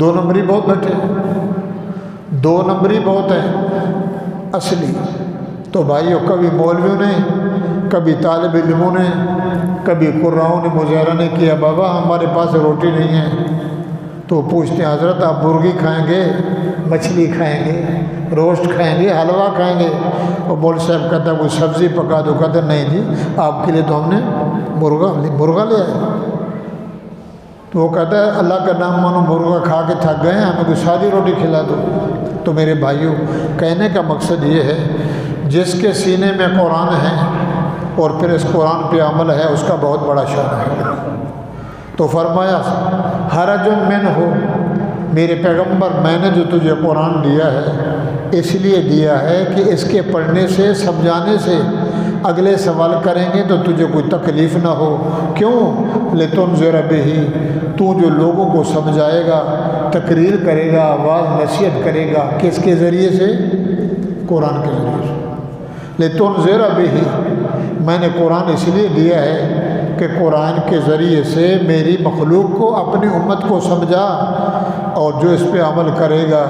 دو نمبری بہت بیٹھے، دو نمبری بہت ہیں اصلی۔ تو بھائیو، کبھی مولویوں نے، کبھی طالب علموں نے، کبھی قراؤں نے مظاہرہ نے کیا بابا ہمارے پاس روٹی نہیں ہے، تو پوچھتے ہیں حضرت آپ مرغی کھائیں گے، مچھلی کھائیں گے، روسٹ کھائیں گے، حلوہ کھائیں گے؟ اور مول صاحب کہتا ہے کوئی سبزی پکا دو، کہتے ہیں نہیں جی آپ کے لیے تو ہم نے مرغا لے آئے۔ تو وہ کہتا ہے اللہ کا نام مانو، مرغا کھا کے تھک گئے ہیں، ہمیں کوئی سادی روٹی کھلا دو۔ تو میرے بھائیوں، کہنے کا مقصد یہ ہے جس کے سینے میں قرآن ہے اور پھر اس قرآن پہ عمل ہے، اس کا بہت بڑا شان ہے۔ تو فرمایا حرج من ہو، میرے پیغمبر میں نے جو تجھے قرآن دیا ہے اس لیے دیا ہے کہ اس کے پڑھنے سے، سمجھانے سے اگلے سوال کریں گے تو تجھے کوئی تکلیف نہ ہو۔ کیوں؟ لتنذر بہ، تو جو لوگوں کو سمجھائے گا، تقریر کرے گا، آواز نصیحت کرے گا، کس کے ذریعے سے؟ قرآن کے ذریعے سے۔ لتنذر بہ، میں نے قرآن اس لیے دیا ہے کہ قرآن کے ذریعے سے میری مخلوق کو، اپنی امت کو سمجھا، اور جو اس پہ عمل کرے گا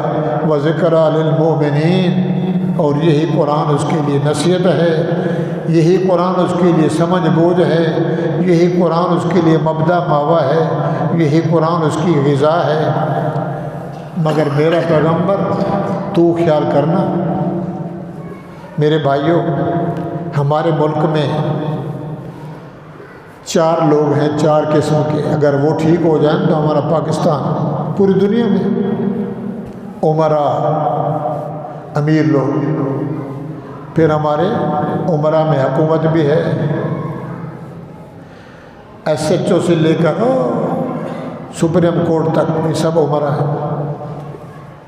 وذکریٰ للمؤمنین، اور یہی قرآن اس کے لیے نصیحت ہے، یہی قرآن اس کے لیے سمجھ بوجھ ہے، یہی قرآن اس کے لیے مبدا ماوا ہے، یہی قرآن اس کی غذا ہے۔ مگر میرا پیغمبر تو خیال کرنا میرے بھائیوں، ہمارے ملک میں 4 لوگ ہیں، 4 قسم کے، اگر وہ ٹھیک ہو جائیں تو ہمارا پاکستان پوری دنیا میں عمرا، امیر لوگ، پھر ہمارے عمرا میں حکومت بھی ہے، ایس ایچ او سے لے کر سپریم کورٹ تک یہ سب عمرا ہے۔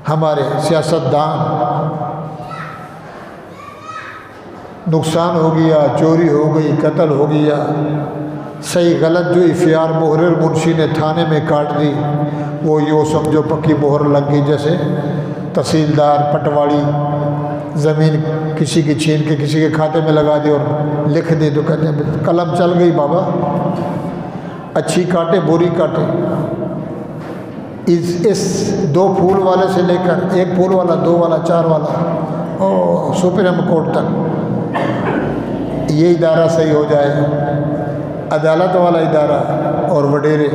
ہمارے سیاستدان، نقصان ہو گیا، چوری ہو گئی، قتل ہو گیا، صحیح غلط جو ایفیار محرر منشی نے تھانے میں کاٹ دی، وہ یوں سمجھو پکی مہر لگ گئی، جیسے تحصیلدار پٹواڑی زمین کسی کی چھین کے کسی کے کھاتے میں لگا دی اور لکھ دی، تو کہتے ہیں قلم چل گئی بابا، اچھی کاٹے بری کاٹے۔ اس 2 پھول والے سے لے کر 1 پھول والا، 2 والا، 4 والا، سپریم کورٹ تک یہ ادارہ صحیح ہو جائے، عدالت والا ادارہ، اور وڈیرے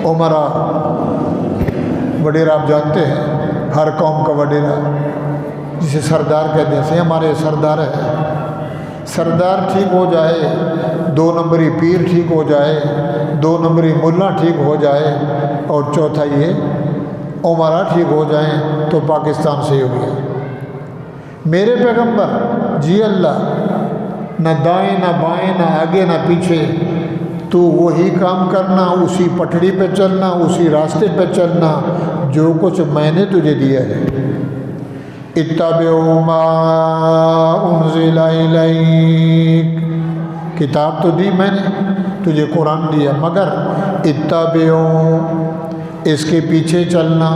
عمرا۔ وڈیرا آپ جانتے ہیں، ہر قوم کا وڈیرا جسے سردار کہتے ہیں، ہمارے سردار ہے۔ سردار ٹھیک ہو جائے، 2 نمبری پیر ٹھیک ہو جائے، 2 نمبری ملا ٹھیک ہو جائے، اور چوتھا یہ عمرا ٹھیک ہو جائیں تو پاکستان سے ہو گیا۔ میرے پیغمبر جی اللہ، نہ دائیں نہ بائیں، نہ آگے نہ پیچھے، تو وہی کام کرنا، اسی پٹڑی پہ چلنا، اسی راستے پہ چلنا جو کچھ میں نے تجھے دیا ہے۔ اتبعوا ما انزل الیک، کتاب تو دی میں نے، تجھے قرآن دیا، مگر اتبعوا، اس کے پیچھے چلنا۔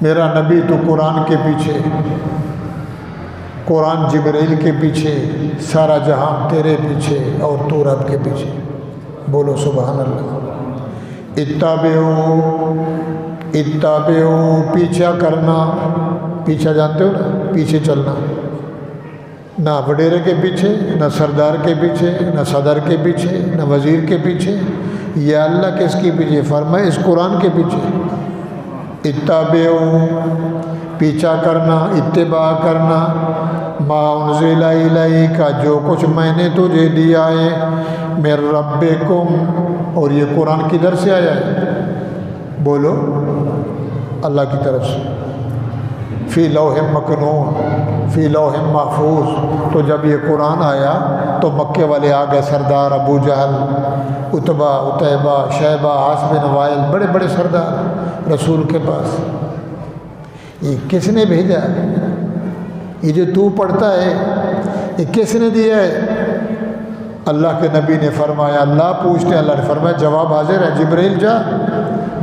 میرا نبی تو قرآن کے پیچھے، قرآن جبرائیل کے پیچھے، سارا جہان تیرے پیچھے، اور تو رب کے پیچھے۔ بولو سبحان اللہ۔ اتبعوا، پیچھا کرنا، پیچھا جانتے ہو نا، پیچھے چلنا، نہ وڈیرے کے پیچھے، نہ سردار کے پیچھے، نہ صدر کے پیچھے، نہ وزیر کے پیچھے، یا اللہ کس کے پیچھے؟ فرمائے اس قرآن کے پیچھے۔ اتبعوا، پیچھا کرنا، اتباع کرنا، ما انزل الیک، جو کچھ میں نے تجھے دیا ہے، من ربکم، اور یہ قرآن کدھر سے آیا ہے؟ بولو اللہ کی طرف سے، فی لوح مکنون، فی لوح محفوظ۔ تو جب یہ قرآن آیا تو مکے والے آ گئے، سردار ابو جہل، عتبہ، عتیبہ، شیبہ، عاص بن وائل، بڑے بڑے سردار رسول کے پاس۔ یہ کس نے بھیجا؟ یہ جو تو پڑھتا ہے یہ کس نے دیا ہے؟ اللہ کے نبی نے فرمایا، اللہ پوچھتے، اللہ نے فرمایا جواب حاضر ہے، جبرائیل جا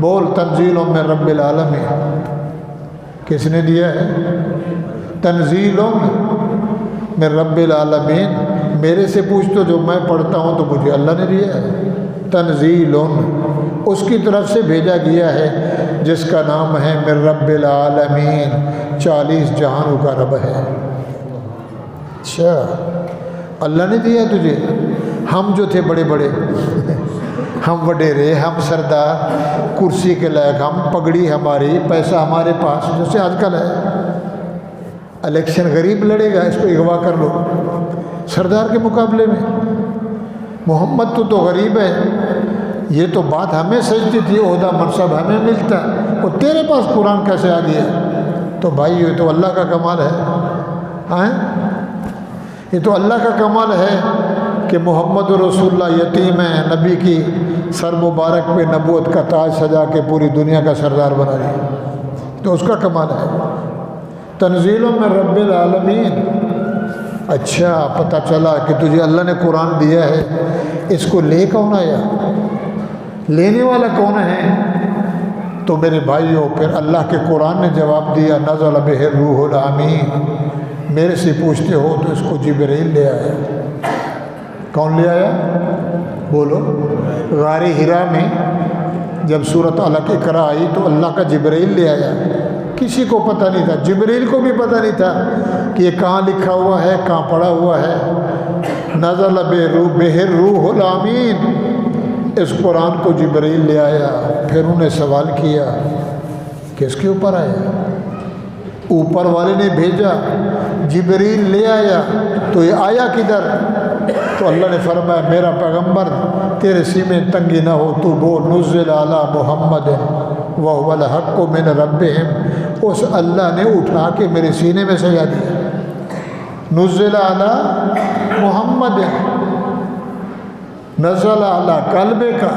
بول تنزیل من رب العالمین۔ کس نے دیا ہے؟ تنزیل من رب العالمین، میرے سے پوچھ تو جو میں پڑھتا ہوں تو مجھے اللہ نے دیا ہے۔ تنزیل اس کی طرف سے بھیجا گیا ہے جس کا نام ہے من رب العالمین، 40 جہانوں کا رب ہے۔ اچھا اللہ نے دیا تجھے؟ ہم جو تھے بڑے بڑے، ہم وڈیرے، ہم سردار، کرسی کے لائق، ہم پگڑی ہماری، پیسہ ہمارے پاس، جیسے آج کل ہے الیکشن غریب لڑے گا، اس کو اغوا کر لو سردار کے مقابلے میں۔ محمد تو غریب ہے، یہ تو بات ہمیں سجتی تھی، عہدہ منصب ہمیں ملتا، اور تیرے پاس قرآن کیسے آ گیا؟ تو بھائی یہ تو اللہ کا کمال ہے، ہاں یہ تو اللہ کا کمال ہے کہ محمد رسول اللہ یتیم ہے، نبی کی سر مبارک پہ نبوت کا تاج سجا کے پوری دنیا کا سردار بنا دیا، تو اس کا کمال ہے۔ تنزیل من رب العالمین۔ اچھا پتہ چلا کہ تجھے اللہ نے قرآن دیا ہے، اس کو لے کون آیا؟ لینے والا کون ہے؟ تو میرے بھائیوں پھر اللہ کے قرآن نے جواب دیا نزل بہ الروح الامین۔ میرے سے پوچھتے ہو تو اس کو جبرائیل لے آیا۔ کون لے آیا؟ بولو۔ غار حرا میں جب سورۃ علق اقرا آئی تو اللہ کا جبرائیل لے آیا، کسی کو پتہ نہیں تھا، جبرائیل کو بھی پتہ نہیں تھا کہ یہ کہاں لکھا ہوا ہے، کہاں پڑھا ہوا ہے۔ نزل بہ الروح الامین، اس قرآن کو جبرائیل لے آیا۔ پھر انہیں سوال کیا کس کے اوپر آیا؟ اوپر والے نے بھیجا، جبرائیل لے آیا، تو یہ آیا کدھر؟ تو اللہ نے فرمایا میرا پیغمبر تیرے سینے تنگی نہ ہو، تو بول نزل علی محمد وہو الحق من ربہم، اس اللہ نے اٹھا کے میرے سینے میں سجا دیا۔ نزل علی محمد، نزل علی قلب کا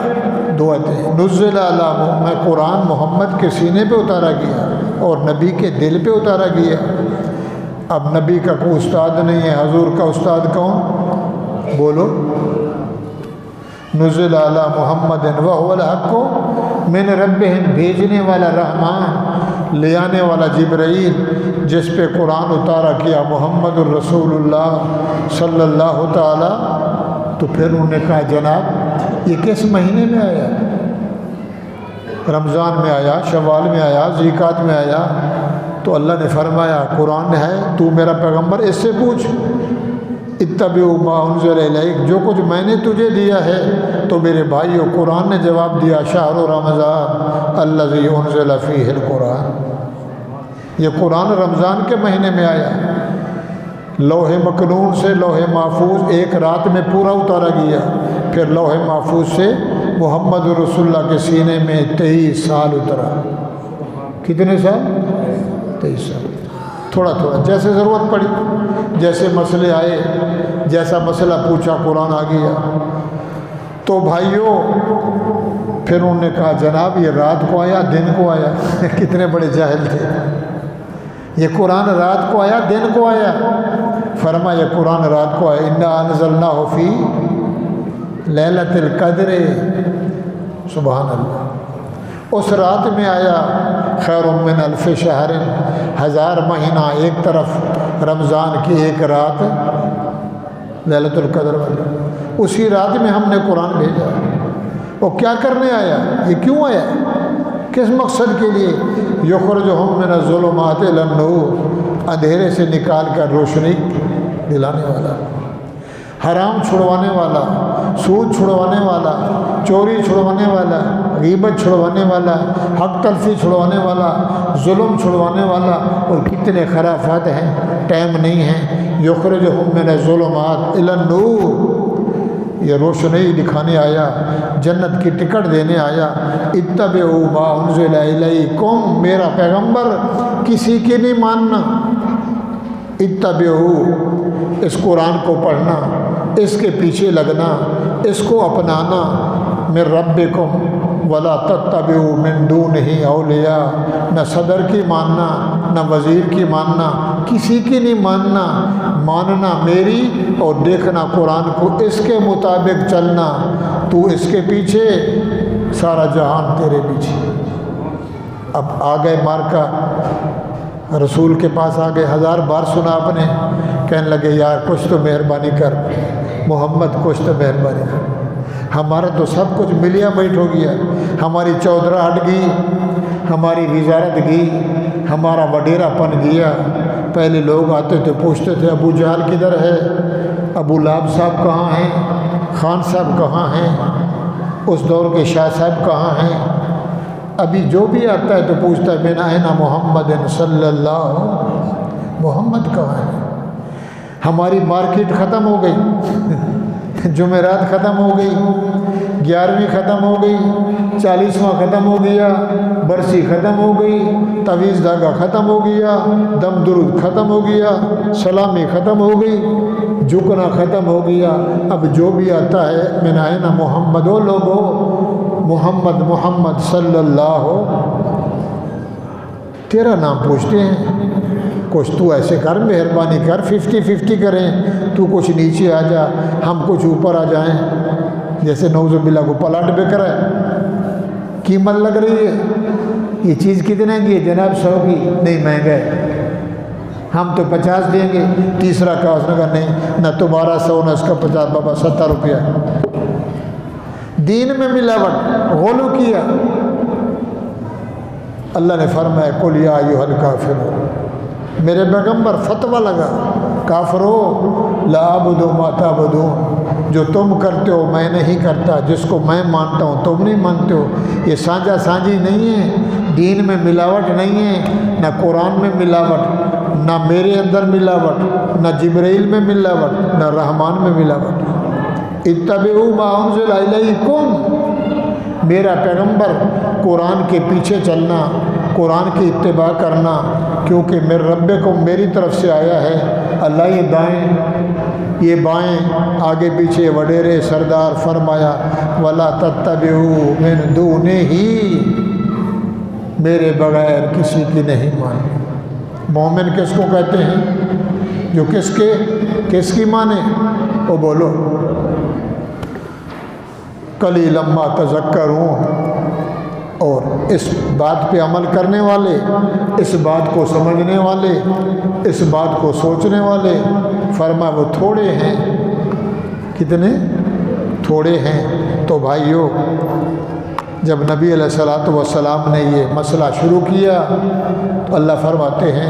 دو آتے، نزل علی میں قرآن محمد کے سینے پہ اتارا گیا اور نبی کے دل پہ اتارا گیا۔ اب نبی کا کوئی استاد نہیں ہے، حضور کا استاد کون؟ بولو۔ نزل علی محمد وہو الحق من ربہم، بھیجنے والا رحمان، لے آنے والا جبرائیل، جس پہ قرآن اتارا کیا محمد الرسول اللہ صلی اللہ تعالی۔ تو پھر انہوں نے کہا جناب یہ کس مہینے میں آیا؟ رمضان میں آیا، شوال میں آیا، ذیقعد میں آیا؟ تو اللہ نے فرمایا قرآن ہے، تو میرا پیغمبر اس سے پوچھ، اتبعوا ما انزل الیک، جو کچھ میں نے تجھے دیا ہے۔ تو میرے بھائیو قرآن نے جواب دیا شہر رمضان الذی انزل فیہ القرآن، یہ قرآن رمضان کے مہینے میں آیا۔ لوح مکنون سے لوح محفوظ ایک رات میں پورا اتارا گیا، پھر لوح محفوظ سے محمد رسول اللہ کے سینے میں 23 سال اترا۔ کتنے سال؟ 23 سال، تھوڑا تھوڑا جیسے ضرورت پڑی، جیسے مسئلے آئے، جیسا مسئلہ پوچھا قرآن آ گیا۔ تو بھائیوں پھر انہوں نے کہا جناب یہ رات کو آیا دن کو آیا؟ کتنے بڑے جاہل تھے، یہ قرآن رات کو آیا دن کو آیا؟ فرمایا یہ قرآن رات کو آیا، انا انزلناہ فی لیلۃ القدر، سبحان اللہ، اس رات میں آیا۔ خیر من الف شہر، 1000 مہینہ ایک طرف، رمضان کی ایک رات لیلۃ القدر والی، اسی رات میں ہم نے قرآن بھیجا۔ وہ کیا کرنے آیا؟ یہ کیوں آیا؟ کس مقصد کے لیے؟ یخرجہم من الظلمات الی النور، اندھیرے سے نکال کر روشنی دلانے والا، حرام چھڑوانے والا، سود چھڑوانے والا، چوری چھڑوانے والا، غیبت چھڑوانے والا، حق تلفی چھڑوانے والا، ظلم چھڑوانے والا، اور کتنے خرافات ہیں، ٹائم نہیں ہے۔ یخرجہم من الظلمات الی النور، یہ روشنی دکھانے آیا، جنت کی ٹکٹ دینے آیا۔ اتبعوا ما انزل الیکم، میرا پیغمبر کسی کی نہیں ماننا، اتبعوا، اس قرآن کو پڑھنا، اس کے پیچھے لگنا، اس کو اپنانا، من ربکم ولا تتبعوا من دونہ اولیاء، نہ صدر کی ماننا، نہ وزیر کی ماننا، کسی کی نہیں ماننا، ماننا میری اور دیکھنا قرآن کو، اس کے مطابق چلنا، تو اس کے پیچھے، سارا جہان تیرے پیچھے۔ اب آگئے مارکا، رسول کے پاس آگئے، 1000 بار سنا آپ نے، کہنے لگے یار کچھ تو مہربانی کر محمد، کچھ تو مہربانی کر، ہمارا تو سب کچھ ملیا بیٹھ ہو گیا، ہماری چودراہٹ گئی، ہماری وزارت گئی، ہمارا وڈیرا پن گیا۔ پہلے لوگ آتے تھے پوچھتے تھے ابو جہل کدھر ہے، ابو لہب صاحب کہاں ہیں، خان صاحب کہاں ہیں، اس دور کے شاہ صاحب کہاں ہیں۔ ابھی جو بھی آتا ہے تو پوچھتا ہے من این محمد صلی اللہ، محمد کہاں ہے۔ ہماری مارکیٹ ختم ہو گئی، جمعرات ختم ہو گئی، 11ویں ختم ہو گئی، 40واں ختم ہو گیا، برسی ختم ہو گئی، تعویذ دھاگا ختم ہو گیا، دم درود ختم ہو گیا، سلامی ختم ہو گئی، جھکنا ختم ہو گیا۔ اب جو بھی آتا ہے من این محمد، وہ لوگو محمد محمد صلی اللہ، تیرا نام پوچھتے ہیں۔ کچھ تو ایسے کر، مہربانی کر، 50-50 کریں، تو کچھ نیچے آ جا، ہم کچھ اوپر آ جائیں۔ جیسے نعوذ باللہ کو پلاٹ بک رہا ہے، قیمت لگ رہی ہے، یہ چیز کتنے کی ہے جناب؟ 100 کی، نہیں مہنگا ہے، ہم تو 50 دیں گے۔ تیسرا کہا، اس نے کہا نہیں، نہ تمہارا 100 نہ اس کا 50، بابا 70 روپیہ۔ دین میں ملاوٹ، غلو کیا۔ اللہ نے فرمایا قل یا ایھا الکافرون، میرے پیغمبر فتویٰ لگا، کافرو لا اعبد ما تعبدون، جو تم کرتے ہو میں نہیں کرتا، جس کو میں مانتا ہوں تم نہیں مانتے ہو۔ یہ سانجا سانجی نہیں ہے، دین میں ملاوٹ نہیں ہے، نہ قرآن میں ملاوٹ، نہ میرے اندر ملاوٹ، نہ جبرائیل میں ملاوٹ، نہ رحمان میں ملاوٹ۔ اتبعوا ما انزل الیکم، میرا پیغمبر قرآن کے پیچھے چلنا، قرآن کی اتباع کرنا، کیونکہ میرے ربکم میری طرف سے آیا ہے۔ اللہ یہ دائیں یہ بائیں آگے پیچھے وڈیرے سردار فرمایا ولا تتبعوا من دونہ، میرے بغیر کسی کی نہیں مانی۔ مومن کس کو کہتے ہیں؟ جو کس کی مانے؟ وہ بولو قلیلا ما تذکرون، اور اس بات پہ عمل کرنے والے، اس بات کو سمجھنے والے، اس بات کو سوچنے والے، فرما وہ تھوڑے ہیں۔ کتنے؟ تھوڑے ہیں۔ تو بھائیو، جب نبی علیہ الصلوۃ والسلام نے یہ مسئلہ شروع کیا تو اللہ فرماتے ہیں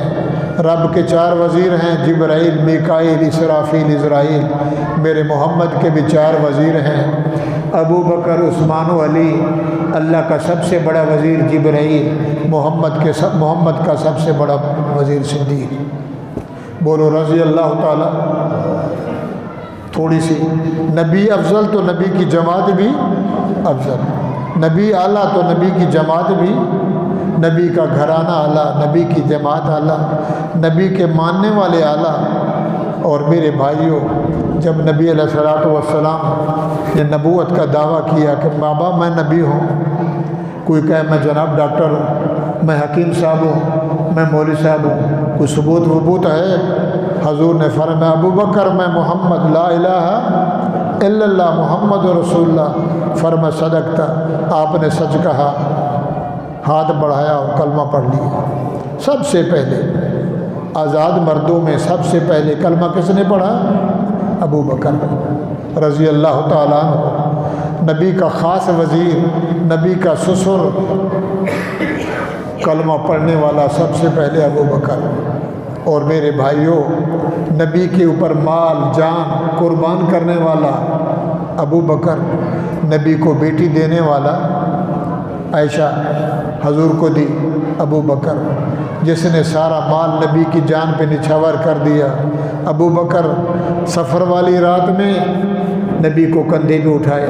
رب کے 4 وزیر ہیں، جبرائیل، میکائیل، اسرافیل، عزرائیل۔ میرے محمد کے بھی 4 وزیر ہیں، ابو بکر، عثمان و علی۔ اللہ کا سب سے بڑا وزیر جبرائیل، محمد کا سب سے بڑا وزیر صدیق۔ بولو رضی اللہ تعالی۔ تھوڑی سی نبی افضل تو نبی کی جماعت بھی افضل، نبی اعلیٰ تو نبی کی جماعت بھی، نبی کا گھرانہ اعلیٰ، نبی کی جماعت اعلیٰ، نبی کے ماننے والے اعلیٰ۔ اور میرے بھائیوں، جب نبی علیہ الصلوۃ والسلام نے نبوت کا دعویٰ کیا کہ بابا میں نبی ہوں، کوئی کہے میں جناب ڈاکٹر ہوں، میں حکیم صاحب ہوں، میں مولوی صاحب ہوں، کوئی ثبوت وبوت ہے؟ حضور نے فرمایا ابو بکر میں محمد لا الہ الا اللہ محمد رسول اللہ۔ فرمایا صدقتا، آپ نے سچ کہا۔ ہاتھ بڑھایا اور کلمہ پڑھ لیا۔ سب سے پہلے آزاد مردوں میں سب سے پہلے کلمہ کس نے پڑھا؟ ابو بکر رضی اللہ تعالیٰ عنہ، نبی کا خاص وزیر، نبی کا سسر، کلمہ پڑھنے والا سب سے پہلے ابو بکر۔ اور میرے بھائیوں، نبی کے اوپر مال جان قربان کرنے والا ابو بکر، نبی کو بیٹی دینے والا عائشہ حضور کو دی ابو بکر، جس نے سارا مال نبی کی جان پہ نچھاور کر دیا ابو بکر۔ سفر والی رات میں نبی کو کندھے پہ اٹھایا،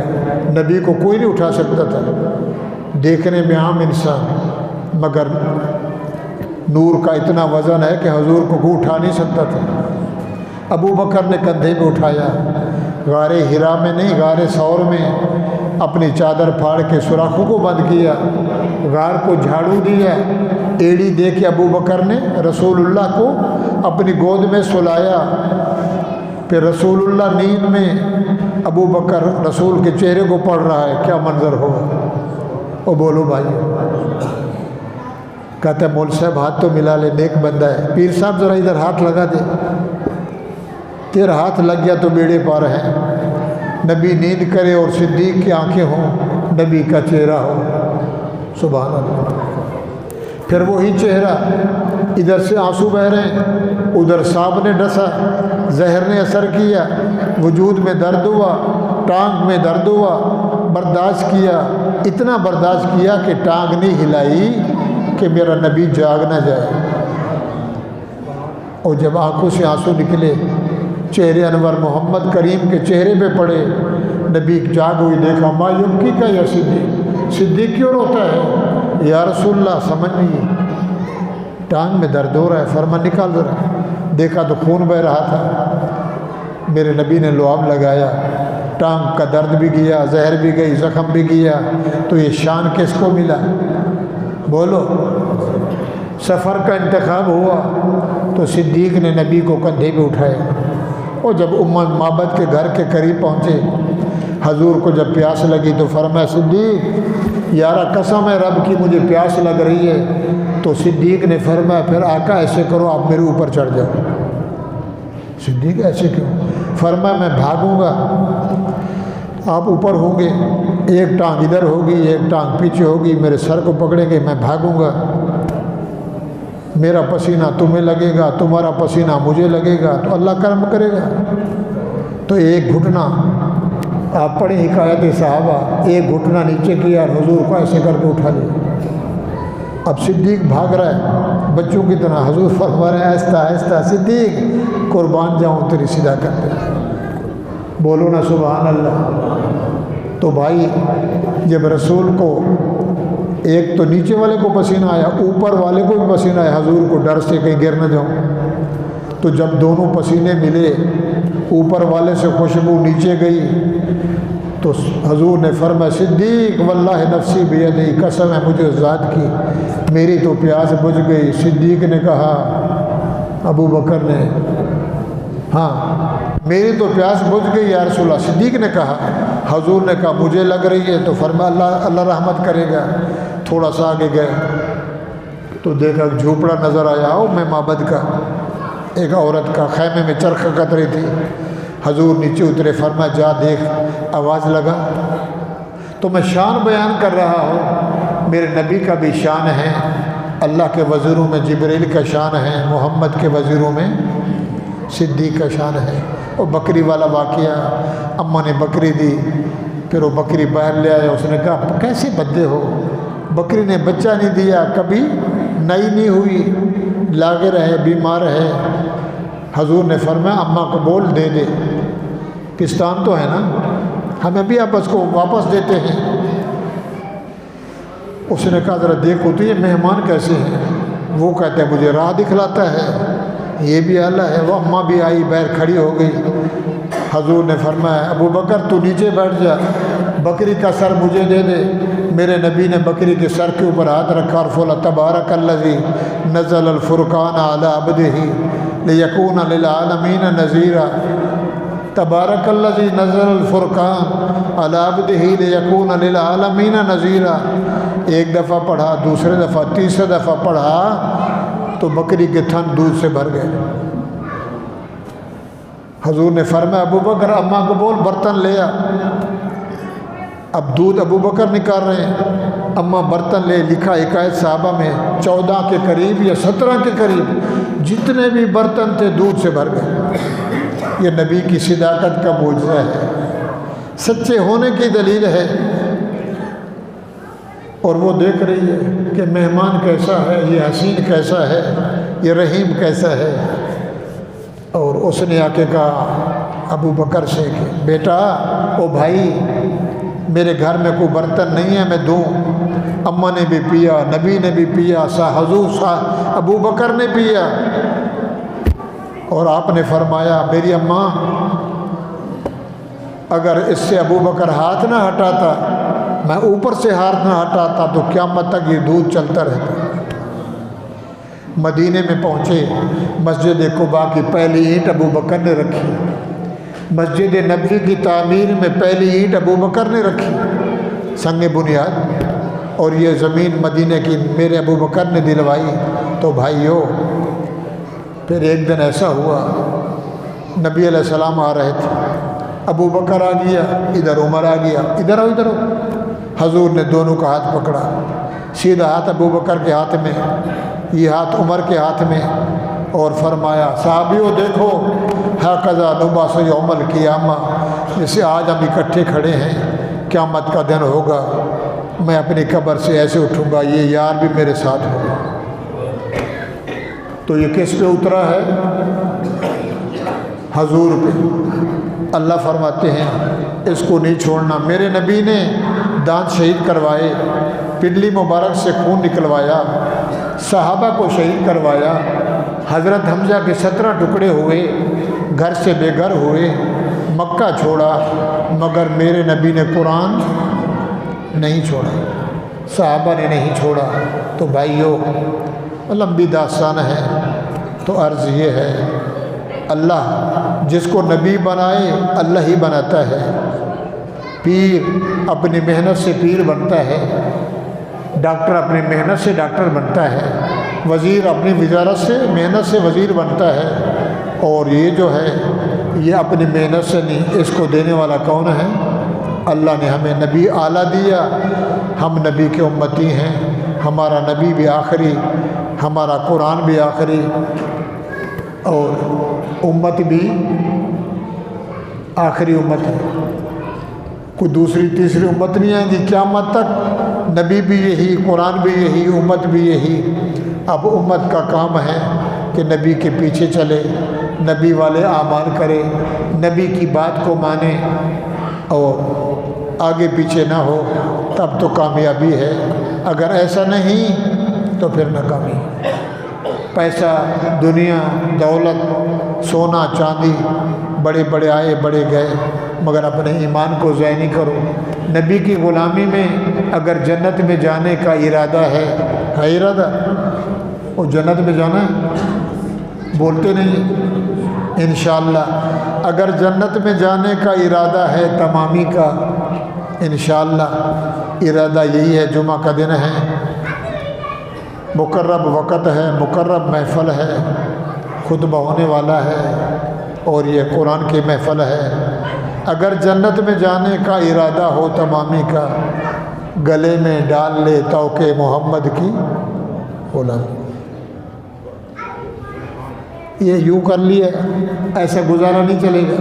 نبی کو کوئی نہیں اٹھا سکتا تھا، دیکھنے میں عام انسان، مگر نور کا اتنا وزن ہے کہ حضور کو کوئی اٹھا نہیں سکتا تھا۔ ابو بکر نے کندھے پہ اٹھایا، غار ہرا میں نہیں، غار ثور میں اپنی چادر پھاڑ کے سوراخوں کو بند کیا، غار کو جھاڑو دیا، ایڑی دے کے ابو بکر نے رسول اللہ کو اپنی گود میں سلایا۔ پھر رسول اللہ نیند میں ابو بکر رسول کے چہرے کو پڑھ رہا ہے، کیا منظر ہوگا؟ وہ بولو بھائی، کہتا ہے مول صاحب ہاتھ تو ملا لے، نیک بندہ ہے۔ پیر صاحب ذرا ادھر ہاتھ لگا دے، تیرا ہاتھ لگ گیا تو بیڑے پار ہیں۔ نبی نیند کرے اور صدیق کی آنکھیں ہوں، نبی کا چہرہ ہو، سبحان اللہ۔ پھر وہی چہرہ، ادھر سے آنسو بہ رہے ہیں، ادھر سانپ نے ڈسا، زہر نے اثر کیا، وجود میں درد ہوا، ٹانگ میں درد ہوا، برداشت کیا، اتنا برداشت کیا کہ ٹانگ نہیں ہلائی کہ میرا نبی جاگ نہ جائے۔ اور جب آنکھوں سے آنسو نکلے، چہرے انور محمد کریم کے چہرے پہ پڑے، نبی جاگ ہوئی، دیکھا ما یبکی کا یا صدیق، صدیق کیوں روتا ہے؟ یا رسول اللہ سمجھ نہیں، ٹانگ میں درد ہو رہا ہے۔ فرما نکال ذرا، دیکھا تو خون بہ رہا تھا۔ میرے نبی نے لعاب لگایا، ٹانگ کا درد بھی گیا، زہر بھی گئی، زخم بھی گیا۔ تو یہ شان کس کو ملا؟ بولو۔ سفر کا انتخاب ہوا تو صدیق نے نبی کو کندھے پہ اٹھایا، اور جب معبد کے گھر کے قریب پہنچے، حضور کو جب پیاس لگی تو فرمایا صدیق یارا قسم ہے رب کی مجھے پیاس لگ رہی ہے۔ تو صدیق نے فرمایا پھر آقا ایسے کرو آپ میرے اوپر چڑھ جاؤ۔ صدیق ایسے کیوں؟ فرمایا میں بھاگوں گا، آپ اوپر ہوں گے، ایک ٹانگ ادھر ہوگی ایک ٹانگ پیچھے ہوگی، میرے سر کو پکڑیں گے، میں بھاگوں گا، میرا پسینہ تمہیں لگے گا، تمہارا پسینہ مجھے لگے گا، تو اللہ کرم کرے گا۔ تو ایک گھٹنا، آپ پڑھیں حکایت صحابہ، ایک گھٹنا نیچے کیا اور حضور کو ایسے کر کے اٹھا لیا۔ اب صدیق بھاگ رہا ہے بچوں کی طرح، حضور فرما رہے ہیں آہستہ آہستہ، صدیق قربان جاؤں تیری صداقت پہ، بولو نا سبحان اللہ۔ تو بھائی جب رسول کو ایک تو نیچے والے کو پسینہ آیا، اوپر والے کو بھی پسینہ آیا، حضور کو ڈر سے کہیں گر نہ جاؤں، تو جب دونوں پسینے ملے، اوپر والے سے خوشبو نیچے گئی، تو حضور نے فرمایا صدیق واللہ نفسی بیدی، قسم ہے مجھے ذات کی میری تو پیاس بجھ گئی۔ صدیق نے کہا، ابو بکر نے، ہاں میری تو پیاس بجھ گئی یا رسول اللہ۔ صدیق نے کہا، حضور نے کہا مجھے لگ رہی ہے، تو فرمایا اللہ رحمت کرے گا۔ تھوڑا سا آگے گئے تو دیکھا جھوپڑا نظر آیا، میں معبد کا، ایک عورت کا خیمے میں چرخ کت رہی تھی۔ حضور نیچے اترے، فرمایا جا دیکھ، آواز لگا۔ تو میں شان بیان کر رہا ہوں، میرے نبی کا بھی شان ہے، اللہ کے وزیروں میں جبریل کا شان ہے، محمد کے وزیروں میں صدیق کا شان ہے۔ اور بکری والا واقعہ، اماں نے بکری دی، پھر وہ بکری باہر لے آیا، اس نے کہا کیسے بدے ہو، بکری نے بچہ نہیں دیا، کبھی نئی نہیں ہوئی، لاغے رہے، بیمار ہے۔ حضور نے فرمایا اماں کو بول دے دے، پستان تو ہے نا، ہمیں بھی آپ اس کو واپس دیتے ہیں۔ اس نے کہا ذرا دیکھو تو یہ مہمان کیسے ہیں، وہ کہتے ہیں مجھے راہ دکھلاتا ہے، یہ بھی اعلیٰ ہے۔ وہ اماں بھی آئی، باہر کھڑی ہو گئی۔ حضور نے فرمایا ابو بکر تو نیچے بیٹھ جا، بکری کا سر مجھے دے دے۔ میرے نبی نے بکری کے سر کے اوپر ہاتھ رکھا اور بولا تبارک الذی نزل الفرقان علی عبدہ لیکون للعالمین نذیرا، تبارک الذی نزل الفرقان علی عبدہ لیکون للعالمین نذیرا۔ ایک دفعہ پڑھا، دوسرے دفعہ، تیسرے دفعہ پڑھا تو بکری کے تھن دودھ سے بھر گئے۔ حضور نے فرمایا ابو بکر اماں کو بول برتن لے آ۔ اب دودھ ابو بکر نکال رہے ہیں، اماں برتن لے، لکھا حکایت صحابہ میں 14 کے قریب یا 17 کے قریب جتنے بھی برتن تھے دودھ سے بھر گئے۔ یہ نبی کی صداقت کا معجزہ ہے، سچے ہونے کی دلیل ہے۔ اور وہ دیکھ رہی ہے کہ مہمان کیسا ہے، یہ حسین کیسا ہے، یہ رحیم کیسا ہے۔ اور اس نے آ کے کہا ابو بکر سے کہ بیٹا، او بھائی، میرے گھر میں کوئی برتن نہیں ہے میں دوں۔ اماں نے بھی پیا، نبی نے بھی پیا، حضور ابو بکر نے پیا۔ اور آپ نے فرمایا میری اماں اگر اس سے ابو بکر ہاتھ نہ ہٹاتا، میں اوپر سے ہاتھ نہ ہٹاتا تو قیامت تک یہ دودھ چلتا رہتا۔ مدینے میں پہنچے، مسجد قباء کی پہلی اینٹ ابو بکر نے رکھی، مسجد نبوی کی تعمیر میں پہلی اینٹ ابو بکر نے رکھی، سنگ بنیاد، اور یہ زمین مدینے کی میرے ابو بکر نے دلوائی۔ تو بھائیو، پھر ایک دن ایسا ہوا، نبی علیہ السلام آ رہے تھے، ابو بکر آ گیا، ادھر عمر آ گیا، ادھر آؤ ادھر آؤ۔ حضور نے دونوں کا ہاتھ پکڑا، سیدھا ہاتھ ابو بکر کے ہاتھ میں، یہ ہاتھ عمر کے ہاتھ میں، اور فرمایا صحابیوں دیکھو ہاکذا نبعث یوم القیامہ، جیسے آج ہم اکٹھے کھڑے ہیں قیامت کا دن ہوگا، میں اپنی قبر سے ایسے اٹھوں گا، یہ یار بھی میرے ساتھ ہوگا۔ تو یہ کس پہ اترا ہے؟ حضور پہ۔ اللہ فرماتے ہیں اس کو نہیں چھوڑنا۔ میرے نبی نے دانت شہید کروائے، پنڈلی مبارک سے خون نکلوایا، صحابہ کو شہید کروایا، حضرت حمزہ کے 17 ٹکڑے ہوئے، گھر سے بے گھر ہوئے، مکہ چھوڑا، مگر میرے نبی نے قرآن نہیں چھوڑا، صحابہ نے نہیں چھوڑا۔ تو بھائیو لمبی داستان ہے، تو عرض یہ ہے اللہ جس کو نبی بنائے اللہ ہی بناتا ہے، پیر اپنی محنت سے پیر بنتا ہے، ڈاکٹر اپنی محنت سے ڈاکٹر بنتا ہے، وزیر اپنی وزارت سے محنت سے وزیر بنتا ہے، اور یہ جو ہے یہ اپنی محنت سے نہیں، اس کو دینے والا کون ہے؟ اللہ نے ہمیں نبی اعلیٰ دیا، ہم نبی کے امتی ہیں، ہمارا نبی بھی آخری، ہمارا قرآن بھی آخری، اور امت بھی آخری امت ہے، کوئی دوسری تیسری امت نہیں آئیں گی قیامت تک، نبی بھی یہی، قرآن بھی یہی، امت بھی یہی۔ اب امت کا کام ہے کہ نبی کے پیچھے چلے، نبی والے اعمال کرے، نبی کی بات کو مانے، اور آگے پیچھے نہ ہو، تب تو کامیابی ہے، اگر ایسا نہیں تو پھر ناکامی۔ پیسہ، دنیا، دولت، سونا چاندی بڑے بڑے آئے بڑے گئے، مگر اپنے ایمان کو ضائع نہیں کرو۔ نبی کی غلامی میں اگر جنت میں جانے کا ارادہ ہے ارادہ، وہ جنت میں جانا ہے، بولتے نہیں انشاءاللہ، اگر جنت میں جانے کا ارادہ ہے تمامی کا، انشاءاللہ ارادہ یہی ہے، جمعہ کا دن ہے، مقرب وقت ہے، مقرب محفل ہے، خطبہ ہونے والا ہے، اور یہ قرآن کی محفل ہے۔ اگر جنت میں جانے کا ارادہ ہو تمامی کا، گلے میں ڈال لے توق محمد کی غلامی۔ یہ یوں کر لیا، ایسا گزارا نہیں چلے گا،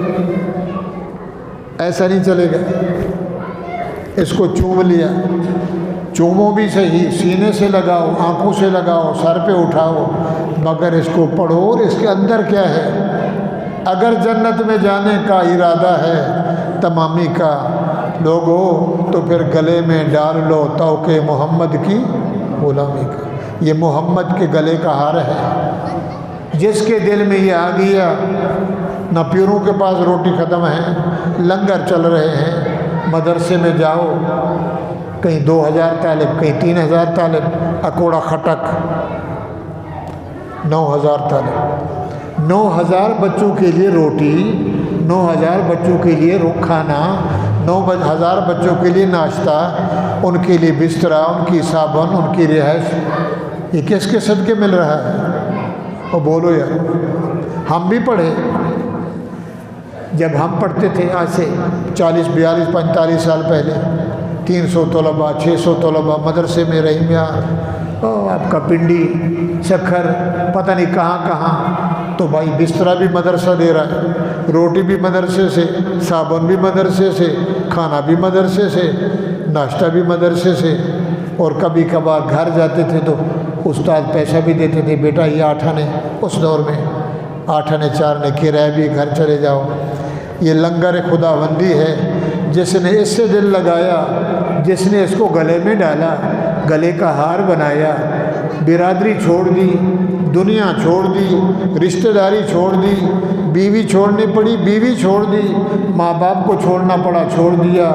ایسا نہیں چلے گا۔ اس کو چوم لیا، چومو بھی صحیح، سینے سے لگاؤ، آنکھوں سے لگاؤ، سر پہ اٹھاؤ، مگر اس کو پڑھو اور اس کے اندر کیا ہے۔ اگر جنت میں جانے کا ارادہ ہے تمامی کا لوگو، تو پھر گلے میں ڈال لو توق محمد کی غلامی کا۔ یہ محمد کے گلے کا ہار ہے، جس کے دل میں یہ آ گیا، نہ پیروں کے پاس روٹی ختم ہے، لنگر چل رہے ہیں، مدرسے میں جاؤ، کہیں 2000 طالب، کہیں 3000 طالب، اکوڑا کھٹک 9000 طالب، 9000 بچوں کے لیے روٹی، 9000 بچوں کے لیے کھانا، 9000 بچوں کے لیے ناشتہ، ان کے لیے بستر، ان کی صابن، ان کی رہائش، یہ کس کے صدقے مل رہا ہے؟ اور بولو یار، ہم بھی پڑھے، جب ہم پڑھتے تھے آج سے 40 42 45 سال پہلے، 300 طلباء 600 طلباء مدرسے میں رحیمیہ، آپ کا پنڈی سکھر پتہ نہیں کہاں کہاں، تو بھائی بسترا بھی مدرسہ دے رہا ہے، روٹی بھی مدرسے سے، صابن بھی مدرسے سے، کھانا بھی مدرسے سے، ناشتہ بھی مدرسے سے، اور کبھی کبھار گھر جاتے تھے تو استاد پیسہ بھی دیتے تھے، بیٹا یہ 8 آنے، اس دور میں 8 آنے 4 آنے کرایہ بھی، گھر چلے جاؤ۔ یہ لنگر خدا بندی ہے، جس نے اس سے دل لگایا، جس نے اس کو گلے میں ڈالا، گلے کا ہار بنایا، برادری چھوڑ دی، دنیا چھوڑ دی، رشتہ داری چھوڑ دی، بیوی چھوڑنی پڑی، بیوی چھوڑ دی، ماں باپ کو چھوڑنا پڑا، چھوڑ دیا،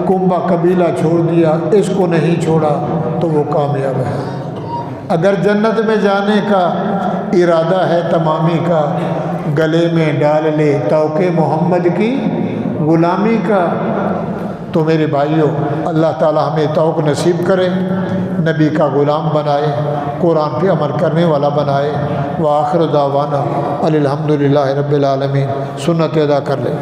کنبہ قبیلہ چھوڑ دیا، اس کو نہیں چھوڑا تو وہ کامیاب ہے۔ اگر جنت میں جانے کا ارادہ ہے تمامی کا، گلے میں ڈال لے توق محمد کی غلامی کا۔ تو میرے بھائیوں، اللہ تعالی ہمیں توق نصیب کرے، نبی کا غلام بنائے، قرآن پہ عمل کرنے والا بنائے۔ وآخر دعوانا الحمدللہ رب العالمین۔ سنت ادا کر لیں۔